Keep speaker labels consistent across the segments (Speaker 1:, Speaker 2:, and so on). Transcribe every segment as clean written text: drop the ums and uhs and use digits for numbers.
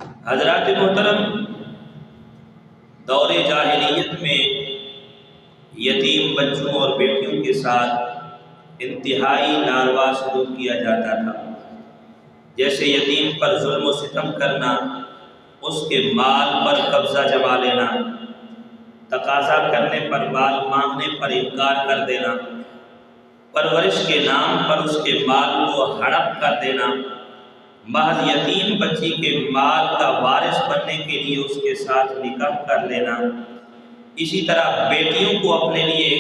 Speaker 1: حضرات محترم، دور جاہلیت میں یتیم بچوں اور بیٹیوں کے ساتھ انتہائی ناروا سلوک کیا جاتا تھا، جیسے یتیم پر ظلم و ستم کرنا، اس کے مال پر قبضہ جما لینا، تقاضا کرنے پر مال مانگنے پر انکار کر دینا، پرورش کے نام پر اس کے مال کو ہڑپ کر دینا، محض یتیم بچی کے مال کا وارث بننے کے لیے اس کے ساتھ نکاح کر لینا، اسی طرح بیٹیوں کو اپنے لیے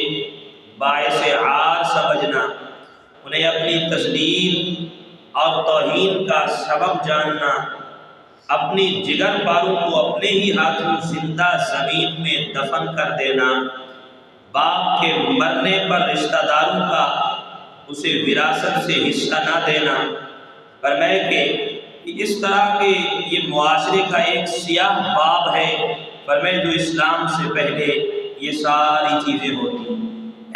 Speaker 1: باعث عار سمجھنا، انہیں اپنی تذلیل اور توہین کا سبب جاننا، اپنی جگر پاروں کو اپنے ہی ہاتھوں زندہ زمین میں دفن کر دینا، باپ کے مرنے پر رشتہ داروں کا اسے وراثت سے حصہ نہ دینا، فرمائے کہ اس طرح کے یہ معاشرے کا ایک سیاہ باب ہے، فرمائے جو اسلام سے پہلے یہ ساری چیزیں ہوتی۔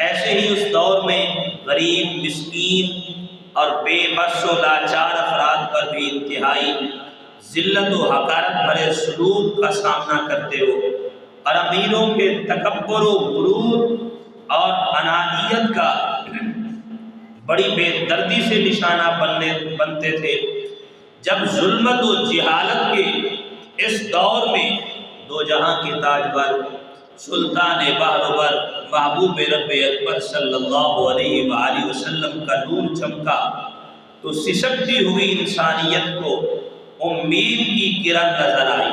Speaker 1: ایسے ہی اس دور میں غریب، مسکین اور بے بس و لاچار افراد پر بھی انتہائی ذلت و حقارت بھرے سلوک کا سامنا کرتے ہو، اور امیروں کے تکبر و غرور اور انانیت کا بڑی بے دردی سے نشانہ بنتے تھے۔ جب ظلمت و جہالت کے اس دور میں دو جہاں کے تاجور سلطان بحر بر محبوب رب اکبر صلی اللہ علیہ وآلہ وسلم کا نور چمکا تو سسکتی ہوئی انسانیت کو امید کی کرن نظر آئی،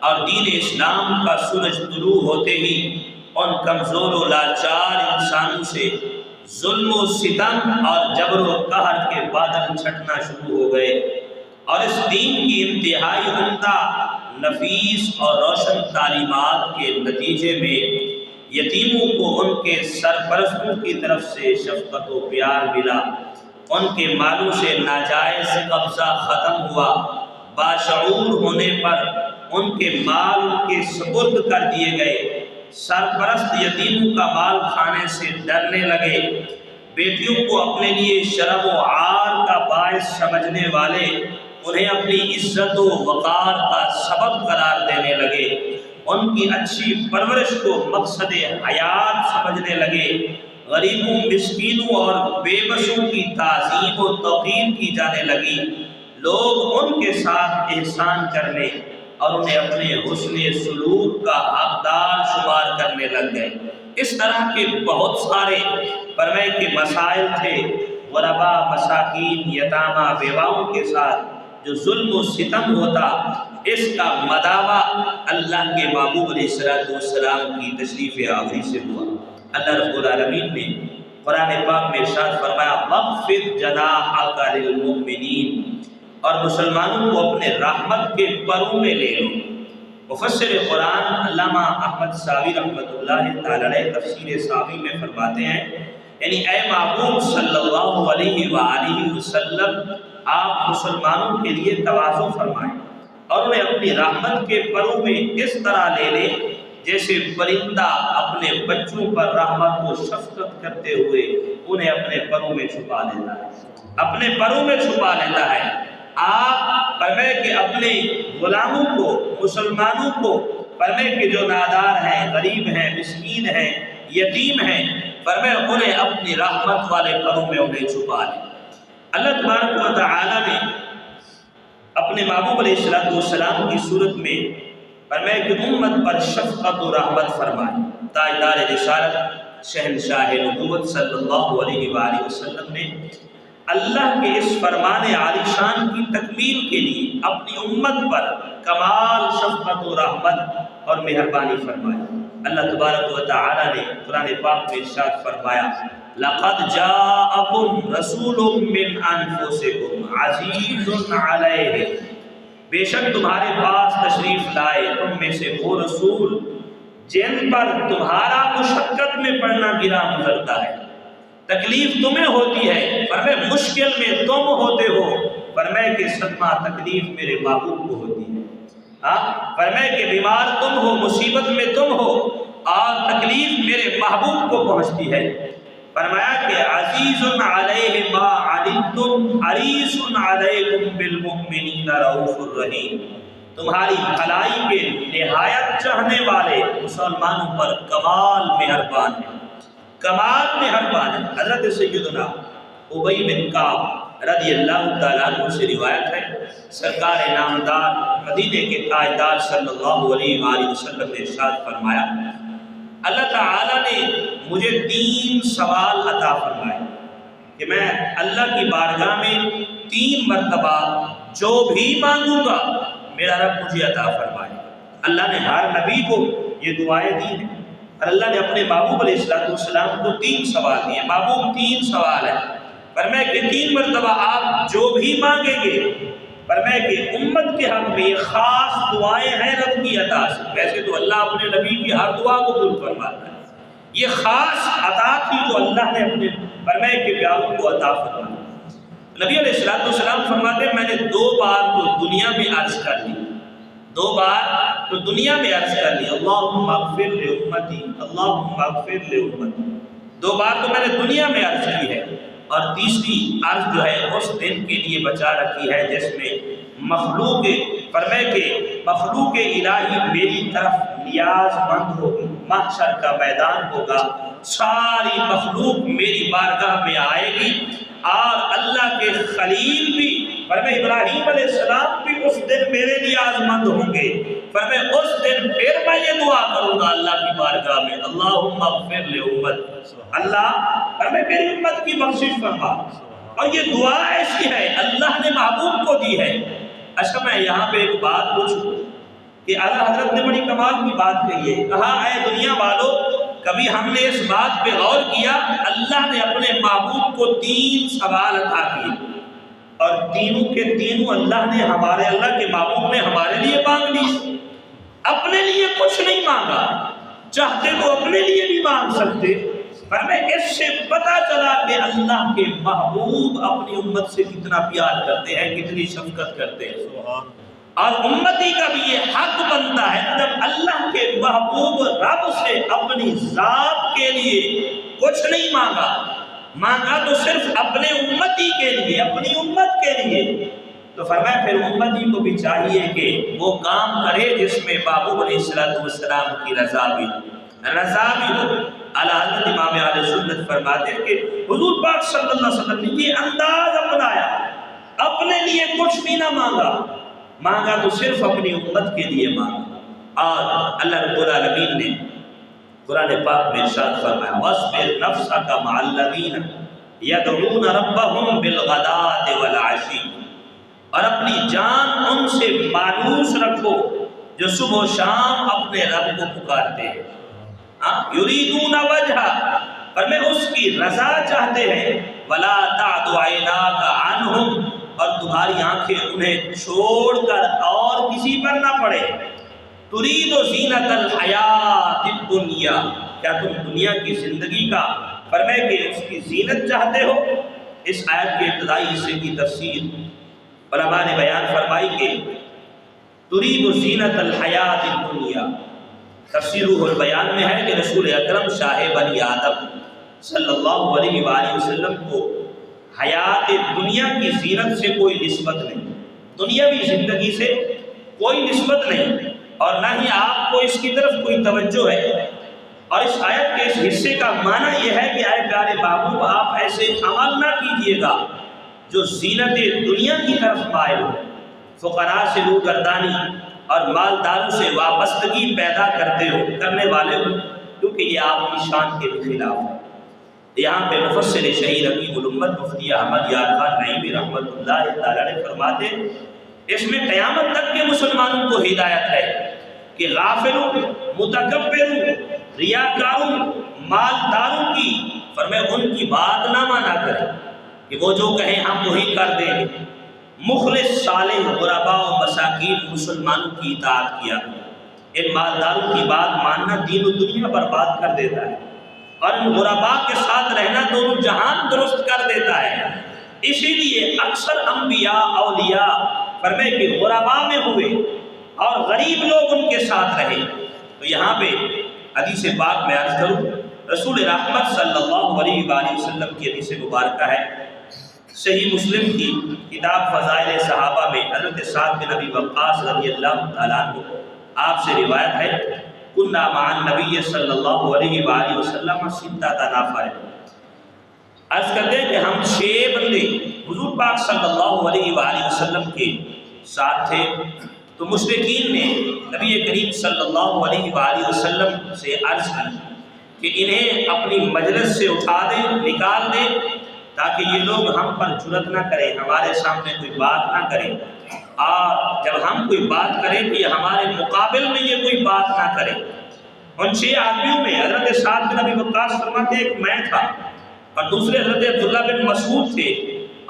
Speaker 1: اور دین اسلام کا سورج طلوع ہوتے ہی ان کمزور و لاچار انسانوں سے ظلم و ستم اور جبر و قہر کے بادل چھٹنا شروع ہو گئے، اور اس دین کی انتہائی عمدہ، نفیس اور روشن تعلیمات کے نتیجے میں یتیموں کو ان کے سرپرستوں کی طرف سے شفقت و پیار ملا، ان کے مالوں سے ناجائز قبضہ ختم ہوا، باشعور ہونے پر ان کے مال کے سپرد کر دیے گئے، سرپرست یتیموں کا مال کھانے سے ڈرنے لگے، بیٹیوں کو اپنے لیے شرم و عار کا باعث سمجھنے والے انہیں اپنی عزت و وقار کا سبب قرار دینے لگے، ان کی اچھی پرورش کو مقصد حیات سمجھنے لگے، غریبوں، مسکینوں اور بے بسوں کی تعظیم و توقیر کی جانے لگی، لوگ ان کے ساتھ احسان کرنے اور انہیں اپنے حسن سلوک کا حقدار شمار کرنے لگ گئے۔ اس طرح کے بہت سارے فرمائے کے مسائل تھے، غربا، مساکین، یتامہ، بیواؤں کے ساتھ جو ظلم و ستم ہوتا، اس کا مداوع اللہ کے محبوب علیہ السلام کی تشریف آوری سے ہوا۔ اللہ رب العالمین نے قرآن پاک میں ارشاد فرمایا وَخْفِضْ جَنَاحَكَ لِلْمُؤْمِنِينَ، اور مسلمانوں کو اپنے رحمت کے پروں میں لے لو۔ مفسر قرآن علامہ احمد ساوی رحمۃ اللہ تعالی علیہ تفسیر ساوی میں فرماتے ہیں، یعنی اے محبوب صلی اللہ علیہ وآلہ وسلم، آپ مسلمانوں کے لیے تواضع فرمائیں اور انہیں اپنی رحمت کے پروں میں اس طرح لے لیں جیسے پرندہ اپنے بچوں پر رحمت و شفقت کرتے ہوئے انہیں اپنے پروں میں چھپا لیتا ہے، اپنے پروں میں چھپا لیتا ہے۔ آپ فرمائے کہ اپنے غلاموں کو، مسلمانوں کو فرمائے کہ جو نادار ہیں، غریب ہیں، مسکین ہیں، یتیم ہیں، فرمائے انہیں اپنی رحمت والے پروں میں انہیں چھپا لیں۔ اللہ تبارک و تعالی نے اپنے محبوب علیہ السلام کی صورت میں فرمائے کہ امت پر شفقت و رحمت فرمائے۔ تاجدار رسالت شہنشاہ نبوت صلی اللہ علیہ وآلہ وسلم نے اللہ کے اس فرمان عالی شان کی تکمیل کے لیے اپنی امت پر کمال شفقت و رحمت اور مہربانی فرمائی۔ اللہ تبارک و تعالی نے قرآن پاک میں ارشاد فرمایا لَقَدْ جَاءَكُمْ رَسُولٌ مِّنْ أَنفُسِكُمْ عَزِيزٌ عَلَيْهِ، بے شک تمہارے پاس تشریف لائے تم میں سے وہ رسول جن پر تمہارا مشقت میں پڑنا گرا گزرتا ہے، تکلیف تمہیں ہوتی ہے، فرمائے مشکل میں تم ہوتے ہو، فرمائے کہ صدمہ تکلیف میرے محبوب کو ہوتی ہے، فرمائے کہ بیمار تم ہو، مصیبت میں تم ہو اور تکلیف میرے محبوب کو پہنچتی ہے، فرمایا کہ عزیز علیہ ما عنتم حریص علیکم بالمؤمنین رؤوف الرحیم، تمہاری بھلائی کے نہایت چاہنے والے مسلمانوں پر کمال مہربان ہے، کمال مہربان ہے۔ حضرت سیدنا ابی بن کعب رضی اللہ تعالیٰ عنہ سے روایت ہے، سرکار نامدار مدینے کے تاجدار صلی اللہ علیہ وآلہ وسلم نے ارشاد فرمایا، اللہ تعالیٰ نے مجھے 3 سوال عطا فرمائے کہ میں اللہ کی بارگاہ میں 3 مرتبہ جو بھی مانگوں گا میرا رب مجھے عطا فرمائے۔ اللہ نے ہر نبی کو یہ دعائیں دی ہیں اور اللہ نے اپنے محبوب علیہ السلام کو 3 سوال دیے۔ محبوب 3 سوال ہے، فرمایا کہ 3 مرتبہ آپ جو بھی مانگیں گے، فرمایا کہ امت کے حق میں یہ خاص دعائیں ہیں رب کی عطا سے۔ ویسے تو اللہ اپنے نبی کی ہر دعا کو قبول فرماتا ہے، یہ خاص عطا تھی جو اللہ نے اپنے فرمایا کہ پیاروں کو عطا فرمایا۔ نبی علیہ السلام فرماتے ہیں میں نے 2 بار تو دنیا میں عرض کر لی، 2 بار تو دنیا میں عرض کر لی، اللہم اغفر لامتی، اللہم اغفر لامتی، 2 بار تو میں نے دنیا میں عرض کی ہے، اور تیسری عرض جو ہے اس دن کے لیے بچا رکھی ہے جس میں مخلوق فرمائے کہ مخلوق الہی میری طرف نیاز مند ہوگی، محشر کا میدان ہوگا، ساری مخلوق میری بارگاہ میں آئے گی، اور اللہ کے خلیل بھی فرمائے ابراہیم علیہ السلام بھی اس دن میرے نیاز مند ہوں گے۔ فرمائے اس دن پھر میں یہ دعا کروں گا اللہ کی بارگاہ میں، اللہم اغفر لامت، اللہ فرمائے میری امت کی بخشش فرما۔ اور یہ دعا ایسی ہے اللہ نے محبوب کو دی ہے۔ اچھا میں یہاں پہ ایک بات پوچھوں کہ اعلیٰ حضرت نے بڑی کمال کی بات کہی ہے، کہا اے دنیا والو کبھی ہم نے اس بات پہ غور کیا اللہ نے اپنے محبوب کو 3 سوال عطا کیے، اور تینوں کے تینوں اللہ نے اللہ کے محبوب نے ہمارے لیے مانگ لی، اپنے لیے کچھ نہیں مانگا، چاہتے تو اپنے لیے بھی مانگ سکتے۔ پر میں اس سے پتہ چلا کہ اللہ کے محبوب اپنی امت سے کتنا پیار کرتے ہیں، کتنی شفقت کرتے ہیں، اور امتی کا بھی یہ حق بنتا ہے جب اللہ کے محبوب رب سے اپنی ذات کے لیے کچھ نہیں مانگا تو صرف اپنے امتی کے لیے، اپنی امت کے لیے، تو فرمایا پھر امتی کو بھی چاہیے کہ وہ کام کرے جس میں محبوب علیہ السلام کی رضا بھی ہو۔ اعلیٰ حضرت امام اہل سنت فرماتے ہیں کہ حضور پاک صلی اللہ علیہ وسلم نے یہ انداز اپنایا، اپنے لیے کچھ بھی نہ مانگا تو صرف اپنی امت کے لیے مانگا۔ اور اللہ رب العالمین نے قرآن پاک میں ارشاد فرمایا وَاصْبِرْ نَفْسَكَ مَعَ الَّذِينَ يَدْعُونَ رَبَّهُمْ بِالْغَدَاةِ وَالْعَشِيِّ، اور اپنی جان ان سے مانوس رکھو جو صبح و شام اپنے رب کو پکارتے ہیں، یریدون وجہ، پر میں اس کی رضا چاہتے ہیں، ولا تعد عیناک عنہم، اور تمہاری آنکھیں انہیں چھوڑ کر اور کسی پر نہ پڑے، ترید زینت الحیات الدنیا، کیا تم دنیا کی زندگی کا فرمائے کہ اس کی زینت چاہتے ہو؟ اس آیت کے ابتدائی حصے کی تفسیر علماء نے بیان فرمائی کہ ترید زینت الحیات الدنیا، تفسیر روح البیان میں ہے کہ رسول اکرم شاہ بنی آدم صلی اللہ علیہ وآلہ وسلم کو حیات دنیا کی زینت سے کوئی نسبت نہیں، دنیاوی زندگی سے کوئی نسبت نہیں، اور نہ ہی آپ کو اس کی طرف کوئی توجہ ہے۔ اور اس آیت کے اس حصے کا معنی یہ ہے کہ اے پیارے محبوب آپ ایسے عمل نہ کیجیے گا جو زینت دنیا کی طرف مائل ہو، فقراء سے روگردانی اور مالداروں سے وابستگی پیدا کرنے والے ہو، کیونکہ یہ آپ کی شان کے بھی خلاف ہے۔ یہاں پہ مفسر شہید حکیم الامت مفتی احمد یار خان نعیمی رحمۃ اللہ تعالیٰ نے فرماتے اس میں قیامت تک کے مسلمانوں کو ہدایت ہے کہ غافلوں، متکبروں، ریاکاروں، مالداروں کی فرمائے ان کی بات نہ مانا کریں کہ وہ جو کہیں ہم وہی کر دیں گے، مخلص صالح غرباء و مساکین مسلمانوں کی اطاعت کیا۔ ان مالداروں کی بات ماننا دین و دنیا برباد کر دیتا ہے، اور ان غرباء کے ساتھ رہنا دونوں جہان درست کر دیتا ہے۔ اسی لیے اکثر انبیاء اولیاء فرمائے کہ غرباء میں ہوئے اور غریب لوگ ان کے ساتھ رہے۔ تو یہاں پہ حدیث پاک میں عرض کروں، رسول رحمت صلی اللہ علیہ وآلہ وسلم کی حدیث مبارکہ ہے، صحیح مسلم کی کتاب فضائل صحابہ میں حضرت سعد بن ابی وقاص رضی اللہ تعالیٰ عنہ آپ سے روایت ہے کنا مع النبی صلی اللہ علیہ وآلہ وسلم ستۃ نفر، عرض کرتے ہیں کہ ہم 6 بندے حضور پاک صلی اللہ علیہ وآلہ وسلم کے ساتھ تھے۔ تو مشرکین نے نبی کریم صلی اللہ علیہ وآلہ وسلم سے عرض کی کہ انہیں اپنی مجلس سے اٹھا دیں، نکال دیں، تاکہ یہ لوگ ہم پر جرأت نہ کریں، ہمارے سامنے کوئی بات نہ کریں، اور جب ہم کوئی بات کریں تو یہ ہمارے مقابل میں یہ کوئی بات نہ کریں۔ ان 6 آدمیوں میں حضرت سعد بن ابی وقاص فرماتے ایک میں تھا، اور دوسرے حضرت عبداللہ بن مسعود تھے،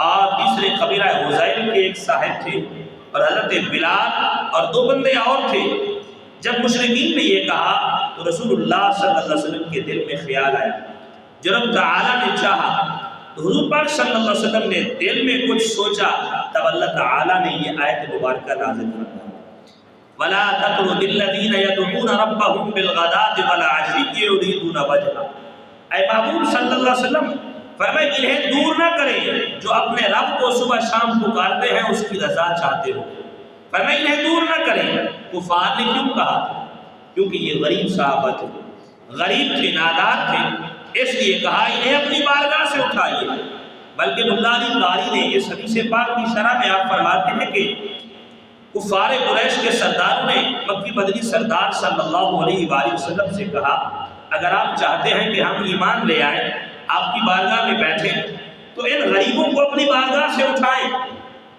Speaker 1: اور تیسرے قبیلہ حذیل کے ایک صاحب تھے، اور حضرت بلال اور 2 بندے اور تھے۔ جب مشرکین نے یہ کہا تو رسول اللہ صلی اللہ علیہ وسلم کے دل میں خیال آیا، جو رب تعالیٰ نے چاہا تو حضور پاک صلی اللہ علیہ وسلم نے دل میں کچھ سوچا، تب اللہ تعالیٰ نے یہ آیت مبارکہ نازل فرمائی، وَلَا تَطْرُدِ الَّذِينَ يَدْعُونَ رَبَّهُمْ بِالْغَدَاةِ وَالْعَشِيِّ يُرِيدُونَ وَجْهَهُ۔ اے محبوب صلی اللہ علیہ وسلم فرمائے انہیں دور نہ کریں جو اپنے رب کو صبح شام پکارتے ہیں، اس کی رضا چاہتے ہو۔ فرمائے انہیں دور نہ کریں۔ کفار نے کیوں کہا؟ کیونکہ یہ غریب صحابہ تھے، غریب تھے، نادار تھے، اس لیے کہا انہیں اپنی بارگاہ سے اٹھائیے۔ بلکہ ملا علی قاری نے اس حدیث پاک کی شرح میں آپ فرماتے ہیں کہ کفار قریش کے سرداروں نے مکی مدنی سردار صلی اللہ علیہ وآلہ وسلم سے کہا اگر آپ چاہتے ہیں کہ ہم ایمان لے آئیں، آپ کی بارگاہ میں بیٹھیں، تو ان غریبوں کو اپنی بارگاہ سے اٹھائیں،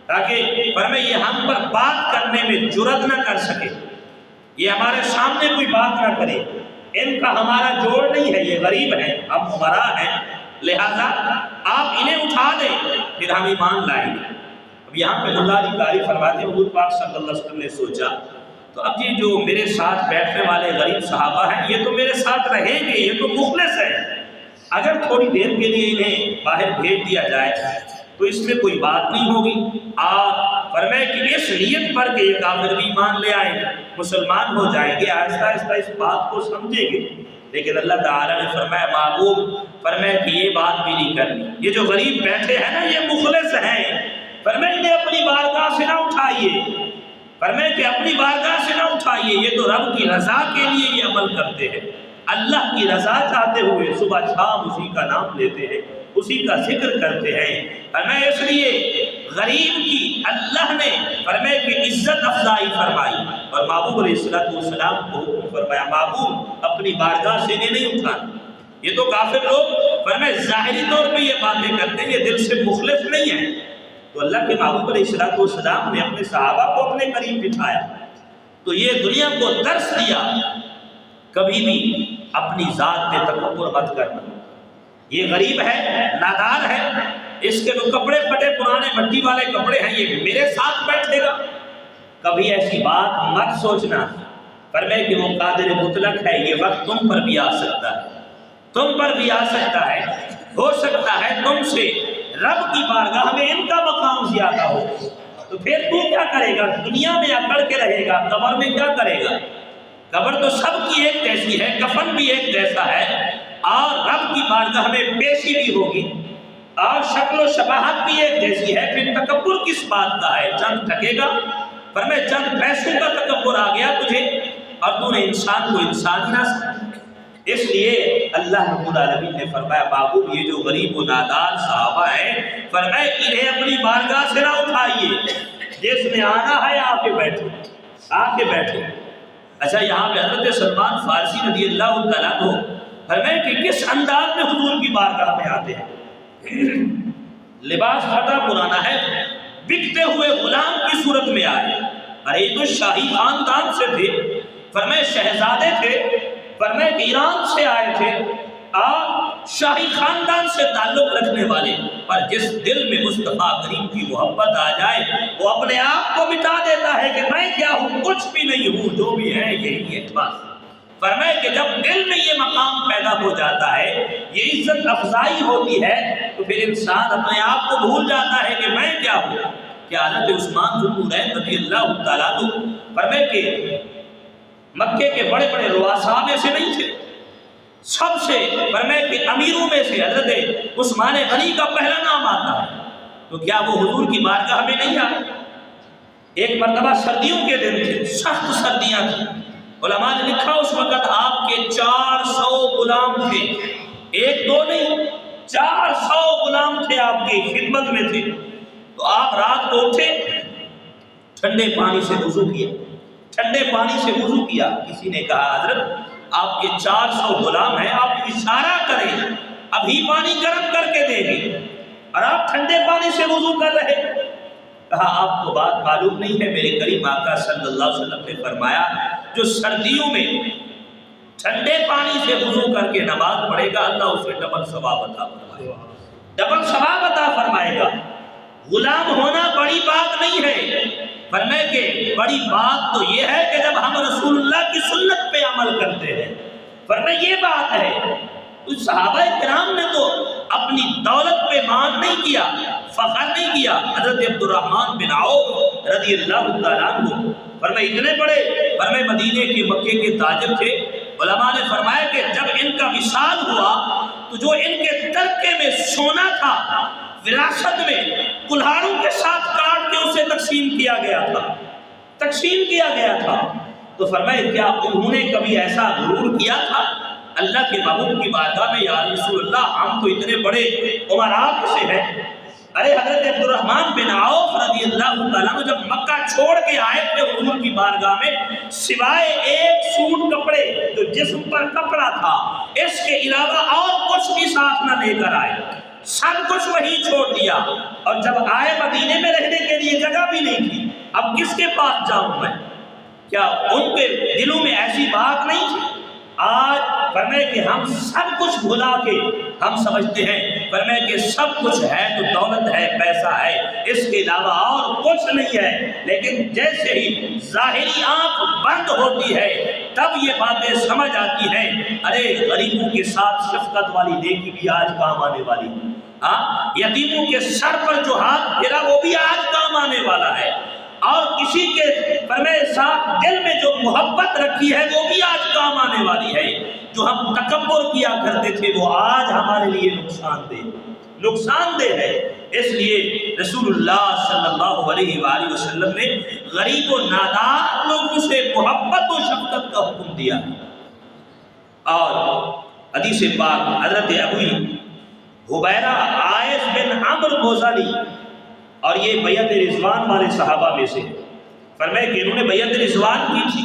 Speaker 1: تاکہ فرمائے یہ ہم پر بات کرنے میں جرأت نہ کر سکے، یہ ہمارے سامنے کوئی بات نہ کرے، ان کا ہمارا جوڑ نہیں ہے، یہ غریب ہیں، ہم امراء ہیں، لہذا آپ انہیں اٹھا دیں، پھر ہم ایمان لائیں گے۔ اب یہاں پہ اللہ علی قاری فرماتے ہیں حضور پاک صلی اللہ علیہ وسلم نے سوچا تو اب یہ جو میرے ساتھ بیٹھنے والے غریب صحابہ ہیں یہ تو میرے ساتھ رہیں گے، یہ تو مخلص ہیں، اگر تھوڑی دیر کے لیے انہیں باہر بھیج دیا جائے تو اس میں کوئی بات نہیں ہوگی، آپ فرمائے کہ اس نیت پر کہ یہ کافر بھی ایمان لے آئیں، مسلمان ہو جائیں گے، آہستہ آہستہ اس بات کو سمجھیں گے۔ لیکن اللہ تعالیٰ نے فرمایا محبوب فرمایا کہ یہ بات بھی نہیں کرنی، یہ جو غریب بیٹھے ہیں نا یہ مخلص ہیں، فرمایا انہیں اپنی بارگاہ سے نہ اٹھائیے، فرمایا کہ اپنی بارگاہ سے نہ اٹھائیے، یہ تو رب کی رضا کے لیے یہ عمل کرتے ہیں، اللہ کی رضا چاہتے ہوئے صبح شام اسی کا نام لیتے ہیں، اسی کا ذکر کرتے ہیں۔ فرمایا اس لیے غریب کی اللہ نے فرمایا کہ عزت افضائی فرمائی، اور محبوب علیہ السلام کو حکم فرمایا محبوب اپنی بارگاہ سے انہیں نہیں اٹھانا۔ یہ تو کافر لوگ فرمایا ظاہری طور پہ یہ باتیں کرتے ہیں، یہ دل سے مخلص نہیں ہیں۔ تو اللہ کے محبوب علیہ السلام نے اپنے صحابہ کو اپنے قریب بٹھایا، تو یہ دنیا کو درس دیا کبھی بھی اپنی ذات پہ تکبر مت کرنا۔ یہ غریب ہے، نادار ہے، اس کے جو کپڑے پھٹے پرانے مٹی والے کپڑے ہیں یہ میرے ساتھ بیٹھے گا، کبھی ایسی بات مت سوچنا۔ فرمائے کہ وہ قادر مطلق ہے، یہ وقت تم پر بھی آ سکتا ہے، تم پر بھی آ سکتا ہے، ہو سکتا ہے تم سے رب کی بارگاہ میں ان کا مقام زیادہ ہو، تو پھر تو کیا کرے گا؟ دنیا میں اکڑ کے رہے گا، قبر میں کیا کرے گا؟ قبر تو سب کی ایک جیسی ہے، کفن بھی ایک جیسا ہے، اور رب کی بارگاہ میں پیشی بھی ہوگی، اور شکل و شباہت بھی ایک جیسی ہے، پھر تکبر کس بات کا ہے؟ چند ٹکے گا، فرمائے چند پیسوں کا تکبر آ گیا تجھے، اور تو نے انسان کو انسان نہ سمجھا۔ اس لیے اللہ رب العالمین نے فرمایا محبوب یہ جو غریب و نادار صحابہ ہیں فرمائے انہیں اپنی بارگاہ سے نہ اٹھائیے، جس میں آنا ہے آ کے بیٹھو، آ کے بیٹھو۔ اچھا یہاں پہ حضرت سلمان فارسی رضی اللہ تعالیٰ عنہ فرمائے کہ کس انداز میں حضور کی بارگاہ میں آتے ہیں، لباس پھٹا پرانا ہے، بکتے ہوئے غلام کی صورت میں آئے، ارے یہ تو شاہی خاندان سے تھے، فرمائے شہزادے تھے، فرمائے کہ ایران سے آئے تھے، اور شاہی خاندان سے تعلق رکھنے والے، پر جس دل میں مصطفیٰ کریم کی محبت آ جائے وہ اپنے آپ کو مٹا دیتا ہے کہ میں کیا ہوں، کچھ بھی نہیں ہوں، جو بھی ہے یہی ہے بس۔ فرمائے کہ جب دل میں یہ مقام پیدا ہو جاتا ہے، یہ عزت افضائی ہوتی ہے، تو پھر انسان اپنے آپ کو بھول جاتا ہے کہ میں کیا ہوں۔ کہ حضرت عثمان ذو النورین رضی اللہ تعالیٰ عنہ فرمائے کہ مکے کے بڑے بڑے رؤساء میں سے نہیں تھے، سب سے فرمائے کہ امیروں میں سے حضرت عثمان غنی کا پہلا نام آتا ہے، تو کیا وہ حضور کی بارگاہ میں نہیں آئے؟ ایک مرتبہ سردیوں کے دن تھے، سخت سردیاں تھیں، علماء نے لکھا اس وقت آپ کے 400 غلام تھے، ایک دو نہیں، 400 غلام تھے آپ کی خدمت میں تھے۔ تو آپ رات کو اٹھے، ٹھنڈے پانی سے وضو کیا، ٹھنڈے پانی سے وضو کیا۔ کسی نے کہا حضرت آپ کے 400 غلام ہیں، آپ اشارہ کریں، ابھی پانی گرم کر کے دیں گے اور آپ ٹھنڈے پانی سے وضو کر رہے۔ کہا آپ کو بات معلوم نہیں ہے، میرے کریم آقا صلی اللہ علیہ وسلم نے فرمایا جو سردیوں میں ٹھنڈے پانی سے وضو کر کے نماز پڑھے گا اللہ اسے ڈبل ثواب عطا فرمائے گا، ڈبل ثواب عطا فرمائے گا۔ غلام ہونا بڑی بات نہیں ہے، فرمائے کہ بڑی بات تو یہ ہے کہ جب ہم رسول اللہ کی سنت پہ عمل کرتے ہیں، فرمائے یہ بات ہے۔ اس صحابہ کرام نے تو اپنی دولت پہ مان نہیں کیا، فخر نہیں کیا۔ حضرت عبدالرحمن بن عوف رضی اللہ تعالیٰ عنہ فرمائے اتنے بڑے، فرمائے مدینے کے مکے کے تاجر تھے۔ علماء نے فرمایا کہ جب ان کا وصال ہوا تو جو ان کے ترکے میں سونا تھا وراثت میں کلہاڑوں کے ساتھ کاٹ کے اسے تقسیم کیا گیا تھا، تقسیم کیا گیا تھا۔ تو فرمائے کیا انہوں نے کبھی ایسا غرور کیا تھا اللہ کے محبوب کی بارگاہ میں، یا رسول اللہ ہم تو اتنے بڑے امراء سے ہیں؟ ارے حضرت عبدالرحمن بن عوف رضی اللہ تعالیٰ عنہ جب مکہ چھوڑ کے آئے تھے حضور کی بارگاہ میں، سوائے ایک سوٹ کپڑے جو جسم پر کپڑا تھا، اس کے علاوہ اور کچھ بھی ساتھ نہ لے کر آئے، سب کچھ وہیں چھوڑ دیا۔ اور جب آئے مدینے میں رہنے کے لیے جگہ بھی نہیں تھی، اب کس کے پاس جاؤں میں؟ کیا ان کے دلوں میں ایسی بات نہیں تھی؟ آج فرمائے کہ ہم سب کچھ بھلا کے ہم سمجھتے ہیں، فرمائے کہ سب کچھ ہے تو دولت ہے، پیسہ ہے، اس کے علاوہ اور کچھ نہیں ہے۔ لیکن جیسے ہی ظاہری آنکھ بند ہوتی ہے تب یہ باتیں سمجھ آتی ہیں، ارے غریبوں کے ساتھ شفقت والی نیکی بھی آج کام آنے والی ہے، ہاں یتیموں کے سر پر جو ہاتھ پھیرا وہ بھی آج کام آنے والا ہے، اور کسی کے فرمائے ساتھ دل میں جو محبت رکھی ہے وہ بھی آج کام آنے والی ہے۔ جو ہم تکبر کیا کرتے تھے وہ آج ہمارے لیے نقصان دہ ہے۔ اس لیے رسول اللہ صلی اللہ علیہ وآلہ وسلم نے غریب و نادار لوگوں سے محبت و شفقت کا حکم دیا۔ اور حدیث پاک حضرت ابو حبیرہ عائص بن عمرو موزلی، اور یہ بیعت رضوان والے صحابہ میں سے فرمائے کہ انہوں نے بیعت رضوان کی تھی،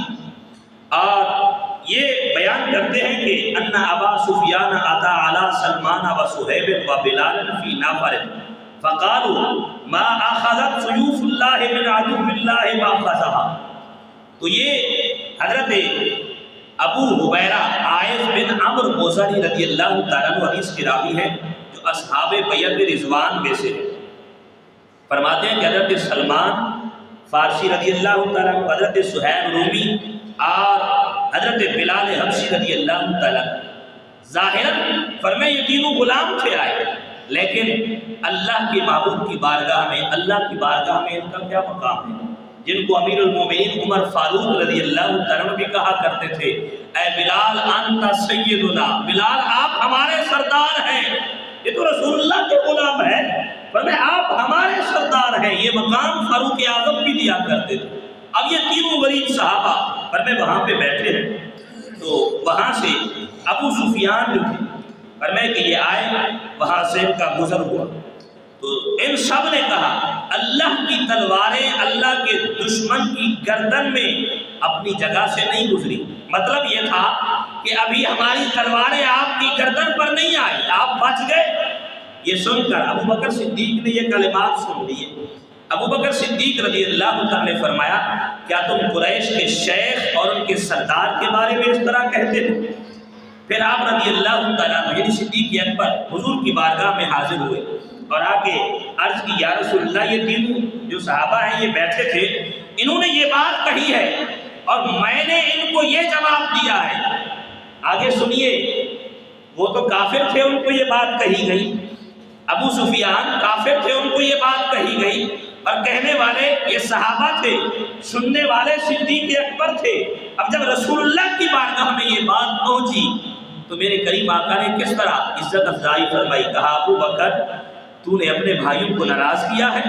Speaker 1: اور یہ بیان کرتے ہیں کہ ان ابا سفیان اتی علی سلمان و صہیب و بلال فی نفر فقالوا ما اخذت سیوف اللہ من عدو اللہ ما اخذها۔ تو یہ حضرت ابو حبیرہ عائص بن عمرو موزلی رضی اللہ تعالیٰ عنہ حدیث کے راوی ہیں، جو اصحاب بیعت رضوان میں سے فرماتے ہیں کہ حضرت سلمان فارسی رضی اللہ تعالیٰ عنہ، حضرت صہیب رومی اور حضرت بلال حبشی رضی اللہ تعالیٰ ظاہراً فرمائے یہ تینوں غلام تھے آئے، لیکن اللہ کے محبوب کی بارگاہ میں، اللہ کی بارگاہ میں ان کا کیا مقام ہے، جن کو امیر المومنین عمر فاروق رضی اللہ تعالیٰ عنہ بھی کہا کرتے تھے اے بلال انت سیدنا، بلال آپ ہمارے سردار ہیں۔ یہ تو رسول اللہ کے غلام ہیں، فرمائے آپ ہمارے سردار ہیں۔ یہ مقام فاروق اعظم بھی دیا کرتے تھے۔ اب یہ تینوں غریب صحابہ فرمائے وہاں پہ بیٹھے ہیں، تو وہاں سے ابو سفیان جو تھے فرمائے کہ یہ آئے، وہاں سے ان کا گزر ہوا، تو ان سب نے کہا اللہ کی تلواریں اللہ کے دشمن کی گردن میں اپنی جگہ سے نہیں گزری۔ مطلب یہ تھا کہ ابھی ہماری تلواریں آپ کی گردن پر نہیں آئی، آپ بچ گئے۔ یہ سن کر ابو بکر صدیق نے یہ کلمات سن لیے۔ ابو بکر صدیق رضی اللہ عنہ نے فرمایا کیا تم قریش کے شیخ اور ان کے سردار کے بارے میں اس طرح کہتے ہو؟ پھر آپ رضی اللہ تعالیٰ عنہ یعنی صدیق اکبر حضور کی بارگاہ میں حاضر ہوئے اور آ کے عرض کی یا رسول اللہ یہ تینوں جو صحابہ ہیں یہ بیٹھے تھے، انہوں نے یہ بات کہی ہے اور میں نے ان کو یہ جواب دیا ہے۔ آگے سنیے، وہ تو کافر تھے، ان کو یہ بات کہی گئی، ابو سفیان کافر تھے، ان کو یہ بات کہی گئی، اور کہنے والے یہ صحابہ تھے، سننے والے صدیق اکبر تھے۔ اب جب رسول اللہ کی بارگاہ میں یہ بات پہنچی تو میرے کریم آقا نے کس طرح عزت افزائی فرمائی، کہا ابو بکر تو نے اپنے بھائیوں کو ناراض کیا ہے؟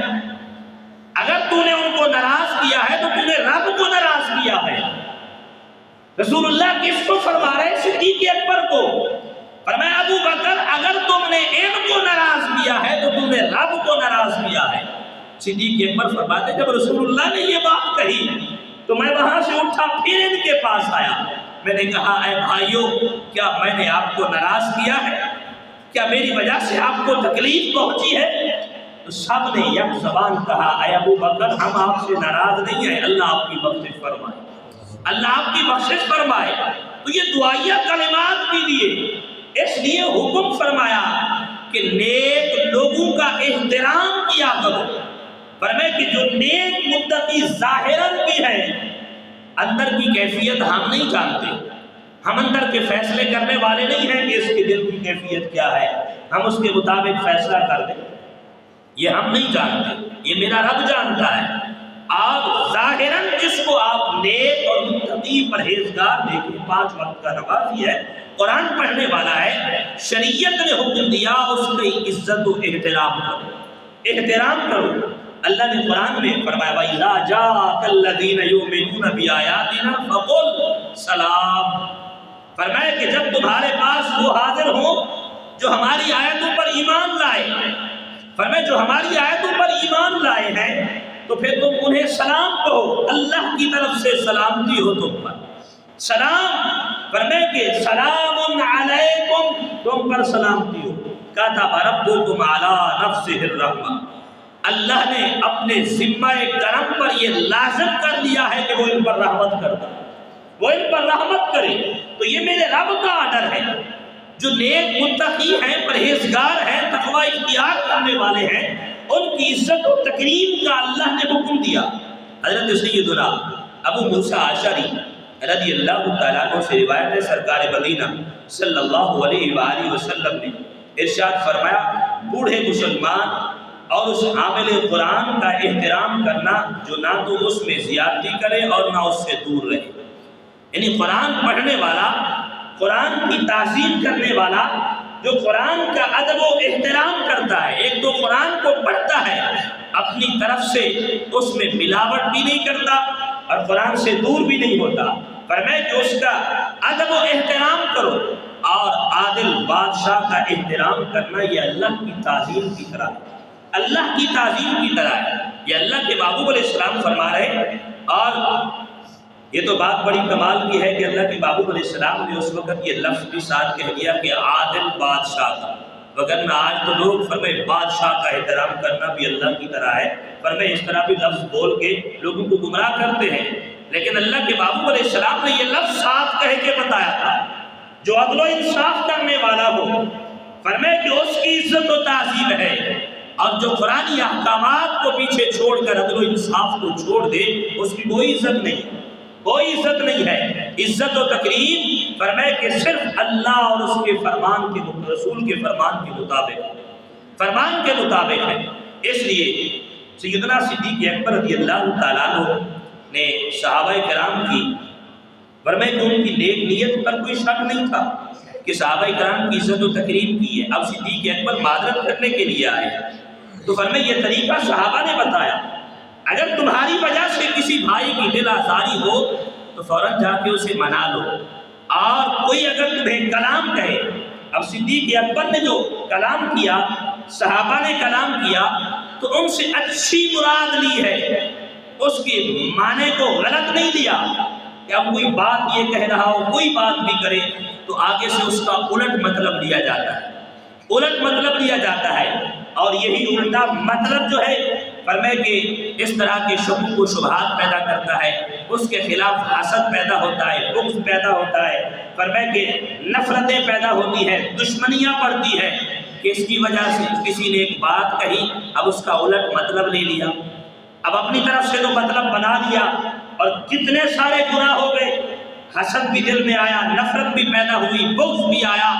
Speaker 1: اگر تو نے ان کو ناراض کیا ہے تو تو نے رب کو ناراض کیا ہے۔ رسول اللہ کس کو فرما رہے؟ صدیق اکبر کو۔ فرمایا ابو بکر اگر تم نے ان کو ناراض کیا ہے تو تم نے رب کو ناراض کیا ہے۔ صدیق اکبر فرماتے جب رسول اللہ نے یہ بات کہی تو میں وہاں سے اٹھا پھر ان کے پاس آیا، میں نے کہا اے بھائیوں، کیا میں نے آپ کو ناراض کیا ہے؟ کیا میری وجہ سے آپ کو تکلیف پہنچی ہے؟ تو سب نے یک زبان کہا اے ابو بکر ہم آپ سے ناراض نہیں ہیں، اللہ آپ کی بخشش فرمائے، اللہ آپ کی بخشش فرمائے۔ تو یہ دعائیہ کلمات بھی دیے، اس لیے حکم فرمایا کہ نیک لوگوں کا احترام کیا کرو۔ فرمائے کہ جو نیک متقی ظاہراً بھی ہے، اندر کی کیفیت ہم نہیں جانتے، ہم اندر کے فیصلے کرنے والے نہیں ہیں کہ اس کے دل کی کیفیت کیا ہے، ہم اس کے مطابق فیصلہ کر دیں، یہ ہم نہیں جانتے، یہ میرا رب جانتا ہے۔ آپ ظاہراً جس کو آپ نیک اور متقی پرہیزگار دیکھیں، 5 وقت کا نمازی ہے، قرآن پڑھنے والا ہے، شریعت نے حکم دیا اس کی عزت و احترام کرو، احترام کرو۔ اللہ نے قرآن میں فرمایا وَإِذَا جَاءَكَ الَّذِينَ يُؤْمِنُونَ بِآيَاتِنَا فَقُلْ سَلَامٌ۔ فرمایا کہ جب تمہارے پاس وہ حاضر ہوں جو ہماری آیتوں پر ایمان لائے، فرمایا جو ہماری آیتوں پر ایمان لائے ہیں تو پھر تم انہیں سلام کہو، اللہ کی طرف سے سلامتی ہو تم پر، سلام۔ فرمایا کہ سلام علیکم، تم پر سلامتی ہو، کتب ربکم علی نفسہ الرحمہ، اللہ نے اپنے ذمہ کرم پر یہ لازم کر دیا ہے کہ وہ ان پر رحمت کرتا، وہ ان پر رحمت کرے۔ تو یہ میرے رب کا آرڈر ہے۔ جو نیک متقی ہیں، پرہیزگار ہیں، تقوی اختیار کرنے والے ہیں، ان کی عزت و تکریم کا اللہ نے حکم دیا۔ حضرت سیدنا ابو موسیٰ اشعری رضی اللہ تعالیٰ عنہ سے روایت ہے، سرکار مدینہ صلی اللہ علیہ وآلہ وسلم نے ارشاد فرمایا بوڑھے مسلمان اور اس حامل قرآن کا احترام کرنا جو نہ تو اس میں زیادتی کرے اور نہ اس سے دور رہے، یعنی قرآن پڑھنے والا، قرآن کی تعظیم کرنے والا، جو قرآن کا ادب و احترام کرتا ہے، ایک تو قرآن کو پڑھتا ہے، اپنی طرف سے اس میں ملاوٹ بھی نہیں کرتا اور قرآن سے دور بھی نہیں ہوتا، فرمائے کہ اس کا ادب و احترام کرو۔ اور عادل بادشاہ کا احترام کرنا یہ اللہ کی تعظیم کی طرح ہے، اللہ کی تعظیم کی طرح ہے، یہ اللہ کے محبوب علیہ السلام فرما رہے ہیں۔ اور یہ تو بات بڑی کمال کی ہے کہ اللہ کے محبوب علیہ السلام نے اس وقت یہ لفظ بھی ساتھ کہہ دیا کہ عادل بادشاہ کا، وگرنہ آج تو لوگ فرمائے بادشاہ کا احترام کرنا بھی اللہ کی طرح ہے، فرمائے اس طرح بھی لفظ بول کے لوگوں کو گمراہ کرتے ہیں، لیکن اللہ کے محبوب علیہ السلام نے یہ لفظ ساتھ کہہ کے بتایا تھا جو عدل و انصاف کرنے والا ہو، فرمائے کہ اس کی عزت و تعظیم ہے، اور جو قرآنی احکامات کو پیچھے چھوڑ کر عدل و انصاف کو چھوڑ دے اس کی کوئی عزت نہیں، کوئی عزت نہیں ہے۔ عزت و تکریم فرمائے کہ صرف اللہ اور اس کے فرمان کے رسول کے فرمان کے مطابق ہے۔ اس لیے سیدنا صدیق اکبر رضی اللہ تعالیٰ عنہ نے صحابہ کرام کی فرمائے کہ ان کی نیک نیت پر کوئی شک نہیں تھا کہ صحابہ کرام کی عزت و تکریم کی ہے۔ اب صدیق اکبر معذرت کرنے کے لیے آئے تو فرمائے یہ طریقہ صحابہ نے بتایا، اگر تمہاری وجہ سے کسی بھائی کی دل آزاری ہو تو فوراً جا کے اسے منا لو، اور کوئی اگر تمہیں کلام کہے، اب صدیق اکبر نے جو کلام کیا، صحابہ نے کلام کیا تو ان سے اچھی مراد لی ہے، اس کے معنی کو غلط نہیں لیا کہ اب کوئی بات یہ کہہ رہا ہو، کوئی بات بھی کرے تو آگے سے اس کا الٹ مطلب لیا جاتا ہے، الٹ مطلب لیا جاتا ہے، اور یہی الٹا مطلب جو ہے فرمائے کہ اس طرح کے شکوک و شبہات پیدا کرتا ہے، اس کے خلاف حسد پیدا ہوتا ہے، بغض پیدا ہوتا ہے، فرمائے کہ نفرتیں پیدا ہوتی ہیں، دشمنیاں پڑتی ہیں کہ اس کی وجہ سے کسی نے ایک بات کہی، اب اس کا الٹ مطلب لے لیا، اب اپنی طرف سے تو مطلب بنا لیا اور کتنے سارے گناہ ہو گئے، حسد بھی دل میں آیا، نفرت بھی پیدا ہوئی، بغض بھی آیا،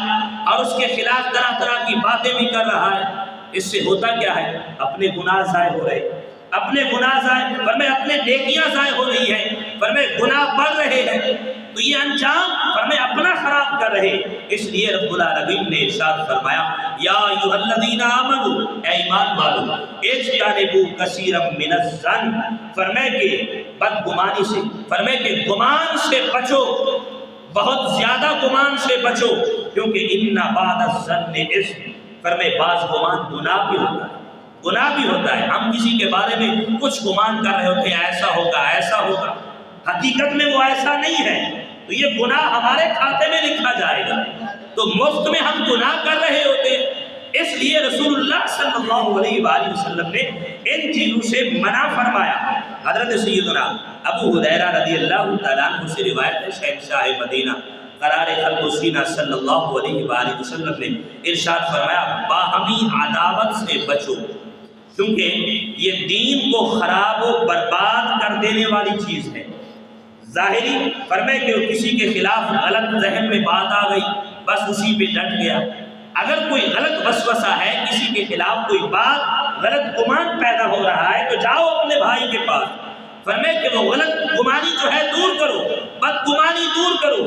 Speaker 1: اور اس کے خلاف طرح طرح کی باتیں بھی کر رہا ہے۔ اس سے ہوتا کیا ہے؟ اپنے گناہ ضائع ہو رہے، اپنے گناہ ضائع، فرمائے اپنے نیکیاں ضائع ہو رہی ہیں، فرمائے گناہ بڑھ رہے ہیں، تو یہ انجام فرمائے اپنا خراب کر رہے۔ اس لیے رب العالمین نے ارشاد فرمایا یا ایھا الذین آمنوا، اے ایمان والو، اجتنبوا کثیرا من الظن، فرمائے کہ بدگمانی سے، فرمائے کہ گمان سے بچو، بہت زیادہ گمان سے بچو، کیونکہ ان بعد الظن اثم، فرمائے بعض گمان گناہ بھی ہوتا ہے، گناہ بھی ہوتا ہے۔ ہم کسی کے بارے میں کچھ گمان کر رہے ہوتے ہیں، ایسا ہوگا ایسا ہوگا، حقیقت میں وہ ایسا نہیں ہے، تو یہ گناہ ہمارے کھاتے میں لکھا جائے گا، تو مفت میں ہم گناہ کر رہے ہوتے ہیں۔ اس لیے رسول اللہ صلی اللہ علیہ وآلہ وسلم نے ان چیزوں سے منع فرمایا۔ حضرت سیدنا ابو ہریرہ رضی اللہ تعالیٰ عنہ سے روایت ہے، شہنشاہ مدینہ قرار قلب و سینہ صلی اللہ علیہ وآلہ وسلم نے ارشاد فرمایا باہمی عداوت سے بچو، کیونکہ یہ دین کو خراب و برباد کر دینے والی چیز ہے۔ ظاہری فرمائے کہ کسی کے خلاف غلط ذہن میں بات آ گئی، بس اسی پہ ڈٹ گیا۔ اگر کوئی غلط وسوسہ ہے، کسی کے خلاف کوئی بات غلط گمان پیدا ہو رہا ہے، تو جاؤ اپنے بھائی کے پاس، فرمائے کہ وہ غلط گمانی جو ہے دور کرو، بدگمانی دور کرو۔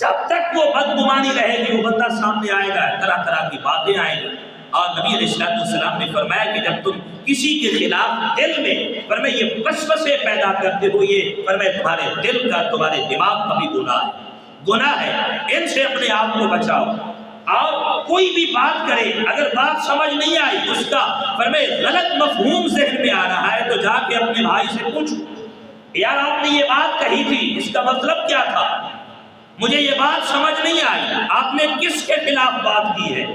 Speaker 1: جب تک وہ بدگمانی رہے گی، وہ بندہ سامنے آئے گا، طرح طرح کی باتیں آئیں گی۔ اور نبی علیہ السلام نے فرمایا کہ جب تم کسی کے خلاف دل میں فرمائے یہ وسوسے پیدا کرتے ہو، یہ فرمائے تمہارے دل کا، تمہارے دماغ کا بھی گناہ ہے، ان سے اپنے آپ کو بچاؤ۔ اور کوئی بھی بات کرے، اگر بات سمجھ نہیں آئی، اس کا فرمائے غلط مفہوم ذہن میں آ رہا ہے، تو جا کے اپنے بھائی سے پوچھو یار آپ نے یہ بات کہی تھی، اس کا مطلب کیا تھا؟ مجھے یہ بات سمجھ نہیں آئی، آپ نے کس کے خلاف بات کی ہے؟